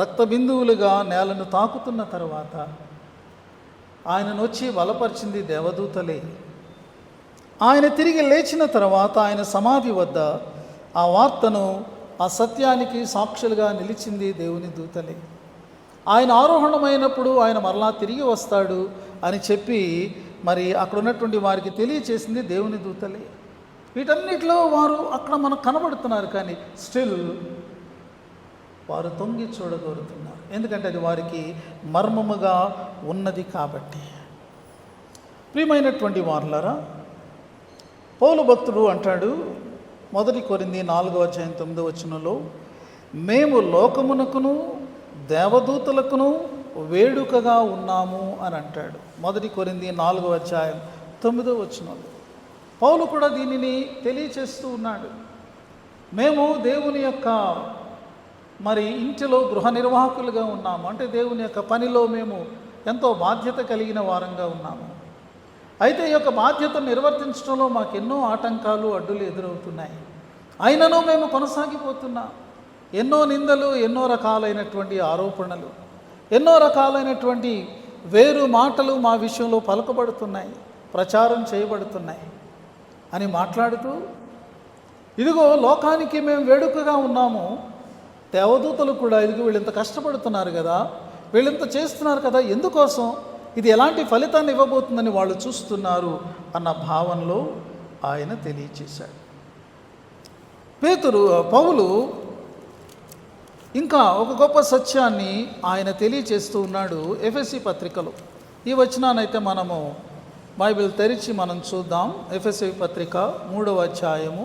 రక్త బిందువులుగా నేలను తాకుతున్న తర్వాత ఆయనను వచ్చి బలపరిచింది దేవదూతలే. ఆయన తిరిగి లేచిన తర్వాత ఆయన సమాధి వద్ద ఆ వార్తను, ఆ సత్యానికి సాక్షులుగా నిలిచింది దేవుని దూతలే. ఆయన ఆరోహణమైనప్పుడు ఆయన మరలా తిరిగి వస్తాడు అని చెప్పి మరి అక్కడ ఉన్నటువంటి వారికి తెలియచేసింది దేవుని దూతలే. వీటన్నిటిలో వారు అక్కడ మనకు కనబడుతున్నారు, కానీ స్టిల్ వారు తొంగి చూడగోరుతున్నారు. ఎందుకంటే అది వారికి మర్మముగా ఉన్నది కాబట్టి. ప్రియమైనటువంటి వారులారా, పౌలు భక్తుడు అంటాడు 1 కొరింథీ 4:9 మేము లోకమునకును దేవదూతలకును వేడుకగా ఉన్నాము అని అంటాడు. 1 కొరింథీ 4:9 పౌలు కూడా దీనిని తెలియచేస్తూ ఉన్నాడు. మేము దేవుని యొక్క మరి ఇంటిలో గృహ నిర్వాహకులుగా ఉన్నాము, అంటే దేవుని యొక్క పనిలో మేము ఎంతో బాధ్యత కలిగిన వారంగా ఉన్నాము. అయితే ఈ యొక్క బాధ్యతను నిర్వర్తించడంలో మాకు ఎన్నో ఆటంకాలు, అడ్డులు ఎదురవుతున్నాయి. అయినను మేము కొనసాగిపోతున్నాం. ఎన్నో నిందలు, ఎన్నో రకాలైనటువంటి ఆరోపణలు, ఎన్నో రకాలైనటువంటి వేరు మాటలు మా విషయంలో పలకబడుతున్నాయి, ప్రచారం చేయబడుతున్నాయి అని మాట్లాడుతూ, ఇదిగో లోకానికి మేము వేడుకగా ఉన్నాము, దేవదూతలు కూడా ఇదిగో వీళ్ళింత కష్టపడుతున్నారు కదా, వీళ్ళింత చేస్తున్నారు కదా, ఎందుకోసం, ఇది ఎలాంటి ఫలితాన్ని ఇవ్వబోతుందని వాళ్ళు చూస్తున్నారు అన్న భావనలో ఆయన తెలియచేశాడు. పౌలు ఇంకా ఒక గొప్ప సత్యాన్ని ఆయన తెలియచేస్తూ ఉన్నాడు ఎఫెసీ పత్రికలో. ఈ వచనాన్నైతే మనము బైబిల్ తెరిచి మనం చూద్దాం. ఎఫెసీ పత్రిక 3వ అధ్యాయము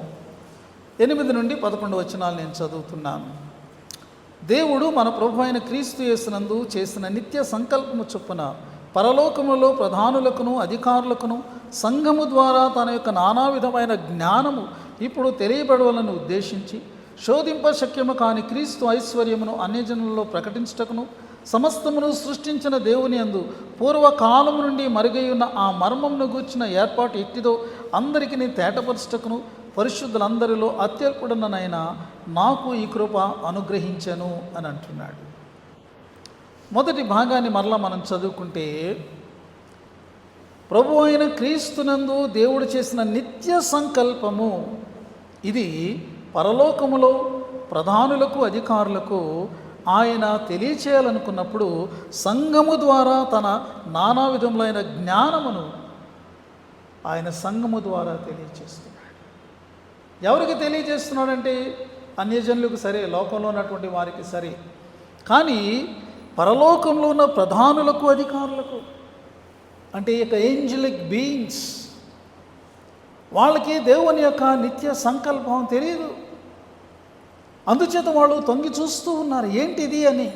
8 నుండి 11 వచనాలు నేను చదువుతున్నాను. దేవుడు మన ప్రభు అయిన క్రీస్తు యేసునందు చేసిన నిత్య సంకల్పము చొప్పున పరలోకములో ప్రధానులకును అధికారులకును సంఘము ద్వారా తన యొక్క నానా విధమైన జ్ఞానము ఇప్పుడు తెలియబడవలను ఉద్దేశించి శోధింప శక్యము కాని క్రీస్తు ఐశ్వర్యమును అన్యజనులలో ప్రకటించుటకును సమస్తమును సృష్టించిన దేవుని యందు పూర్వకాలము నుండి మరుగైయున్న ఆ మర్మమును గూర్చిన ఏర్పాటు ఎట్టిదో అందరికీ తేటపరచుటకును పరిశుద్ధులందరిలో అత్యల్పుడనైనా నాకు ఈ కృప అనుగ్రహించను అని అంటున్నాడు. మొదటి భాగాన్ని మరలా మనం చదువుకుంటే, ప్రభు అయిన క్రీస్తునందు దేవుడు చేసిన నిత్య సంకల్పము ఇది పరలోకములో ప్రధానులకు అధికారులకు ఆయన తెలియచేయాలనుకున్నప్పుడు సంఘము ద్వారా తన నానా విధములైన జ్ఞానమును ఆయన సంఘము ద్వారా తెలియచేస్తున్నాడు. ఎవరికి తెలియజేస్తున్నాడంటే అన్యజనులకు సరే, లోకంలో ఉన్నటువంటి వారికి సరే, కానీ పరలోకంలో ఉన్న ప్రధానులకు అధికారులకు, అంటే ఇక ఏంజలిక్ బీయింగ్స్, వాళ్ళకి దేవుని యొక్క నిత్య సంకల్పం తెలియదు. అందుచేత వాళ్ళు తొంగి చూస్తూ ఉన్నారు ఏంటిది అని.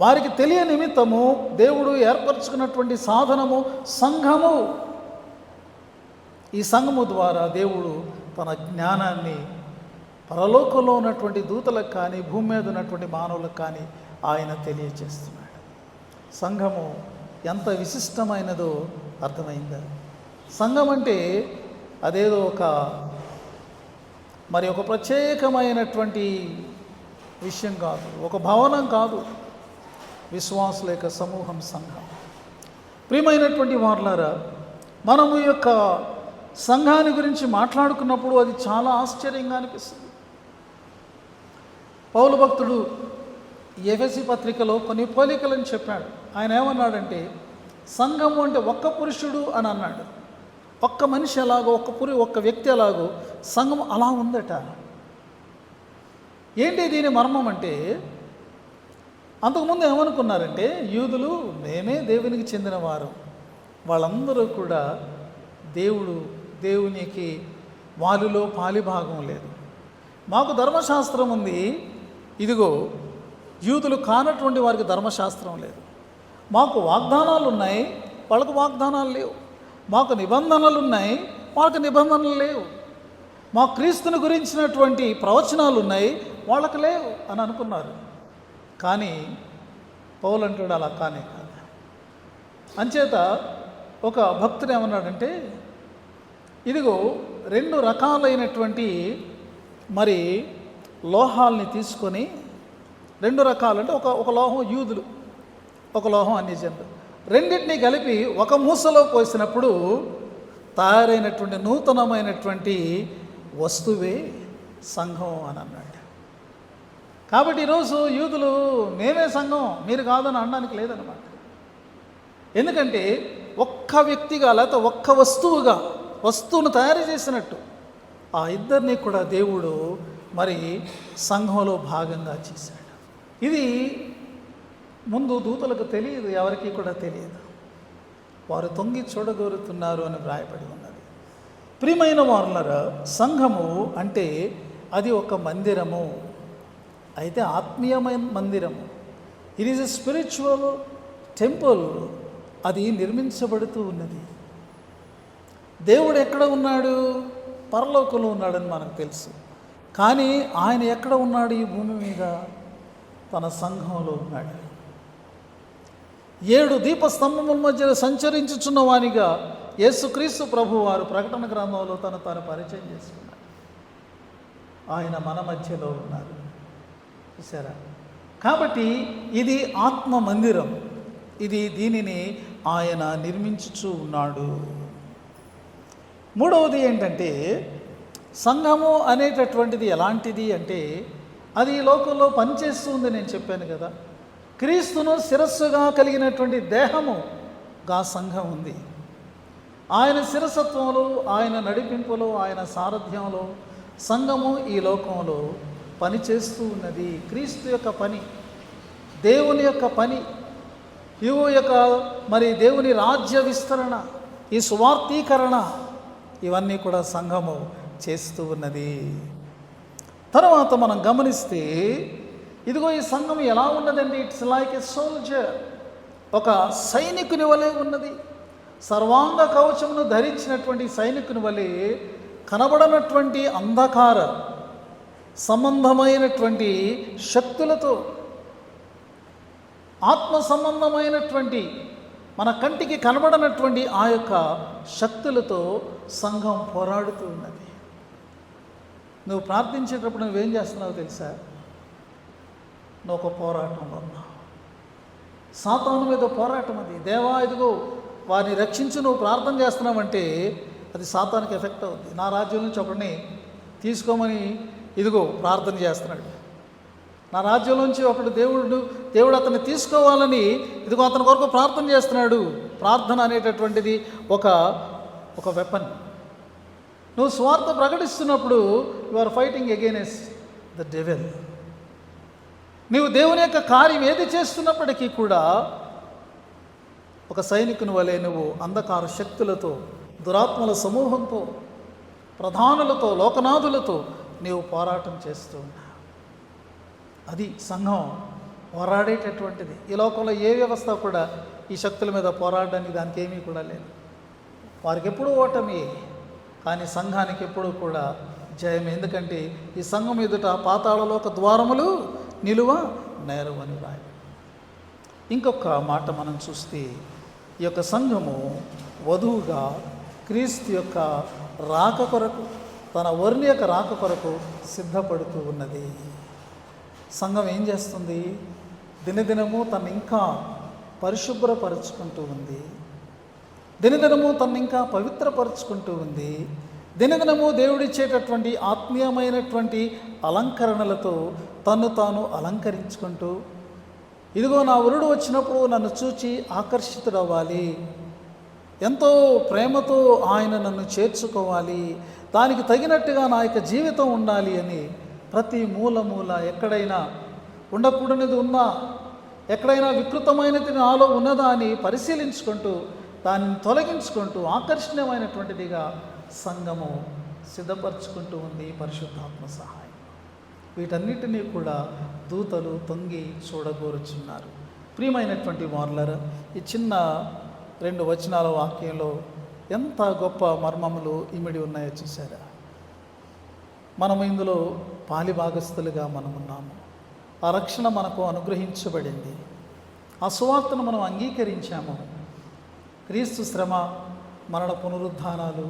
వారికి తెలియ నిమిత్తము దేవుడు ఏర్పరచుకున్నటువంటి సాధనము సంఘము. ఈ సంఘము ద్వారా దేవుడు తన జ్ఞానాన్ని పరలోకంలో ఉన్నటువంటి దూతలకు కానీ భూమి మీద ఉన్నటువంటి మానవులకు కానీ ఆయన తెలియచేస్తున్నాడు. సంఘము ఎంత విశిష్టమైనదో అర్థమైందా? సంఘం అంటే అదేదో ఒక ప్రత్యేకమైనటువంటి విషయం కాదు, ఒక భవనం కాదు, విశ్వాసుల యొక్క సమూహం సంఘం. ప్రియమైనటువంటి వారులారా, మనము ఈ యొక్క సంఘాన్ని గురించి మాట్లాడుకున్నప్పుడు అది చాలా ఆశ్చర్యంగా అనిపిస్తుంది. పౌలు భక్తుడు ఎఫెసీ పత్రికలో కొన్ని పోలికలను చెప్పాడు. ఆయన ఏమన్నాడంటే, సంఘము అంటే ఒక్క పురుషుడు అని అన్నాడు. ఒక్క మనిషి ఎలాగో, ఒక్క వ్యక్తి ఎలాగో సంఘం అలా ఉందట. ఏంటి దీని మర్మం అంటే, అంతకుముందు ఏమనుకున్నారంటే యూదులు మేమే దేవునికి చెందినవారు, వాళ్ళందరూ కూడా దేవునికి వారిలో పాలిభాగం లేదు. మాకు ధర్మశాస్త్రం ఉంది, ఇదిగో యూదులు కానటువంటి వారికి ధర్మశాస్త్రం లేదు. మాకు వాగ్దానాలు ఉన్నాయి, వాళ్ళకు వాగ్దానాలు లేవు. మాకు నిబంధనలు ఉన్నాయి, వాళ్ళకి నిబంధనలు లేవు. మా క్రీస్తుని గురించినటువంటి ప్రవచనాలు ఉన్నాయి, వాళ్ళకి లేవు అని అనుకున్నారు. కానీ పౌలు అంటాడు అలా కానే కాదు. అంచేత ఒక భక్తుడు ఏమన్నాడంటే, ఇదిగో 2 రకాలైనటువంటి మరి లోహాల్ని తీసుకొని, 2 రకాలంటే ఒక లోహం యూదులు, ఒక లోహం అన్యజనులు. రెండింటినీ కలిపి ఒక మూసలో పోసినప్పుడు తయారైనటువంటి నూతనమైనటువంటి వస్తువే సంఘం అని అన్నాడు. కాబట్టి ఈరోజు యూదులు మేమే సంఘం మీరు కాదని అనడానికి లేదనమాట. ఎందుకంటే ఒక్క వ్యక్తిగా లేకపోతే ఒక్క వస్తువును తయారు చేసినట్టు ఆ ఇద్దరిని కూడా దేవుడు మరి సంఘంలో భాగంగా చేశాడు. ఇది ముందు దూతలకు తెలియదు, ఎవరికి కూడా తెలియదు. వారు తొంగి చూడగోరుతున్నారు అని వ్రాయబడి ఉన్నది. ప్రియమైన వారులారా, సంఘము అంటే అది ఒక మందిరము, అయితే ఆత్మీయమైన మందిరము. It is a spiritual temple. అది నిర్మించబడుతూ ఉన్నది. దేవుడు ఎక్కడ ఉన్నాడు? పరలోకంలో ఉన్నాడని మనకు తెలుసు. కానీ ఆయన ఎక్కడ ఉన్నాడు? ఈ భూమి మీద తన సంఘంలో ఉన్నాడు. 7 దీపస్తంభముల మధ్యలో సంచరించుచున్న వానిగా యేసుక్రీస్తు ప్రభువారు ప్రకటన గ్రంథంలో తాను పరిచయం చేసుకున్నాడు. ఆయన మన మధ్యలో ఉన్నారు, చూసారా? కాబట్టి ఇది ఆత్మ మందిరం. దీనిని ఆయన నిర్మించుచూ ఉన్నాడు. మూడవది ఏంటంటే, సంఘము అనేటటువంటిది ఎలాంటిది అంటే, అది ఈ లోకంలో పనిచేస్తుంది. నేను చెప్పాను కదా, క్రీస్తును శిరస్సుగా కలిగినటువంటి దేహముగా సంఘం ఉంది. ఆయన శిరసత్వంలో, ఆయన నడిపింపులో, ఆయన సారథ్యంలో సంఘము ఈ లోకంలో పనిచేస్తూ ఉన్నది. క్రీస్తు యొక్క పని, దేవుని యొక్క పని, మరి దేవుని రాజ్య విస్తరణ, ఈ సువార్తీకరణ, ఇవన్నీ కూడా సంఘము చేస్తూ ఉన్నది. తర్వాత మనం గమనిస్తే, ఇదిగో ఈ సంఘం ఎలా ఉన్నదండి? ఇట్స్ లైక్ ఎ సోల్జర్, ఒక సైనికుని వలె ఉన్నది. సర్వాంగ కవచమును ధరించినటువంటి సైనికుని వలె కనబడనటువంటి అంధకార సంబంధమైనటువంటి శక్తులతో, ఆత్మ సంబంధమైనటువంటి మన కంటికి కనబడనటువంటి ఆ యొక్క శక్తులతో సంఘం పోరాడుతూ ఉన్నది. నువ్వు ప్రార్థించేటప్పుడు నువ్వేం చేస్తున్నావో తెలుసా? నువ్వు ఒక పోరాటంలో ఉన్నావు. సాతాను మీద పోరాటం అది. దేవా ఇదిగో వారిని రక్షించి నువ్వు ప్రార్థన చేస్తున్నావంటే అది సాతానికి ఎఫెక్ట్ అవుతుంది. నా రాజ్యం నుంచి ఒకరిని తీసుకోమని ఇదిగో ప్రార్థన చేస్తున్నాడు. నా రాజ్యంలోంచి ఒకడు దేవుడు అతన్ని తీసుకోవాలని ఇదిగో అతని కొరకు ప్రార్థన చేస్తున్నాడు. ప్రార్థన అనేటటువంటిది ఒక వెపన్. నువ్వు స్వార్థ ప్రకటిస్తున్నప్పుడు you are fighting against the devil. నీవు దేవుని యొక్క కార్యం ఏది చేస్తున్నప్పటికీ కూడా ఒక సైనికుని వలె నువ్వు అంధకార శక్తులతో, దురాత్మల సమూహంతో, ప్రధానులతో, లోకనాథులతో నీవు పోరాటం చేస్తూ ఉన్నావు. అది సంఘం పోరాడేటటువంటిది. ఈ లోకంలో ఏ వ్యవస్థ కూడా ఈ శక్తుల మీద పోరాడడానికి దానికి ఏమీ కూడా లేదు. వారికి ఎప్పుడూ ఓటమి, కానీ సంఘానికి ఎప్పుడూ కూడా జయం. ఎందుకంటే ఈ సంఘం ఎదుట పాతాళలోక ద్వారములు నిలువ నేరవు అని రాయి. ఇంకొక మాట మనం చూస్తే, ఈ యొక్క సంఘము వధువుగా క్రీస్తు యొక్క రాక కొరకు, తన వరుని యొక్క రాక కొరకు సిద్ధపడుతూ ఉన్నది. సంఘం ఏం చేస్తుంది? దినదినము తను ఇంకా పరిశుభ్రపరుచుకుంటూ ఉంది. దినదినము తను ఇంకా పవిత్రపరుచుకుంటూ ఉంది. దినదినము దేవుడిచ్చేటటువంటి ఆత్మీయమైనటువంటి అలంకరణలతో తను తాను అలంకరించుకుంటూ, ఇదిగో నా వరుడు వచ్చినప్పుడు నన్ను చూచి ఆకర్షితుడవ్వాలి, ఎంతో ప్రేమతో ఆయన నన్ను చేర్చుకోవాలి, దానికి తగినట్టుగా నా యొక్క జీవితం ఉండాలి అని ప్రతి మూల ఎక్కడైనా ఉండకూడనిది ఉన్నా, ఎక్కడైనా వికృతమైనది నాలో ఉన్నదా అని పరిశీలించుకుంటూ, దాన్ని తొలగించుకుంటూ ఆకర్షణీయమైనటువంటిదిగా సంఘము సిద్ధపరచుకుంటూ ఉంది పరిశుద్ధాత్మ సహాయం. వీటన్నిటినీ కూడా దూతలు తొంగి చూడగోరుచున్నారు. ప్రియమైనటువంటి వారులారా, ఈ చిన్న 2 వచనాల వాక్యంలో ఎంత గొప్ప మర్మములు ఇమిడి ఉన్నాయో చూసారా? మనము ఇందులో పాలిభాగస్తులుగా మనమున్నాము. ఆ రక్షణ మనకు అనుగ్రహించబడింది. ఆ సువార్తను మనం అంగీకరించాము. క్రీస్తు శ్రమ, మరణ పునరుద్ధానాలు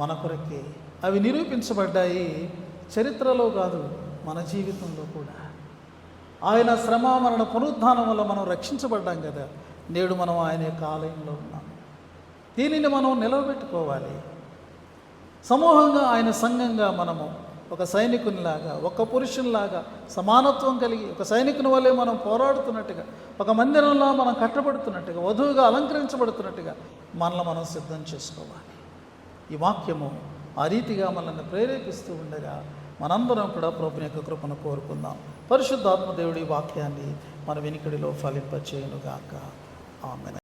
మన కొరకే. అవి నిరూపించబడ్డాయి చరిత్రలో కాదు, మన జీవితంలో కూడా. ఆయన శ్రమ, మరణ పునరుద్ధానం వల్ల మనం రక్షించబడ్డాం కదా. నేడు మనం ఆయన యొక్క ఆలయంలో ఉన్నాం. దీనిని మనం నిలవబెట్టుకోవాలి. సమూహంగా ఆయన సంఘంగా మనము ఒక సైనికునిలాగా, ఒక పురుషునిలాగా సమానత్వం కలిగి ఒక సైనికుని వల్లే మనం పోరాడుతున్నట్టుగా, ఒక మందిరంలో మనం కట్టబడుతున్నట్టుగా, వధువుగా అలంకరించబడుతున్నట్టుగా మనల్ని మనం సిద్ధం చేసుకోవాలి. ఈ వాక్యము ఆ రీతిగా మనల్ని ప్రేరేపిస్తూ ఉండగా మనందరం కూడా ప్రభుని యొక్క కృపను కోరుకుందాం. పరిశుద్ధాత్మ దేవుడి వాక్యాన్ని మన వెనుకడిలో ఫలింపచేయునుగాక. ఆమేన్.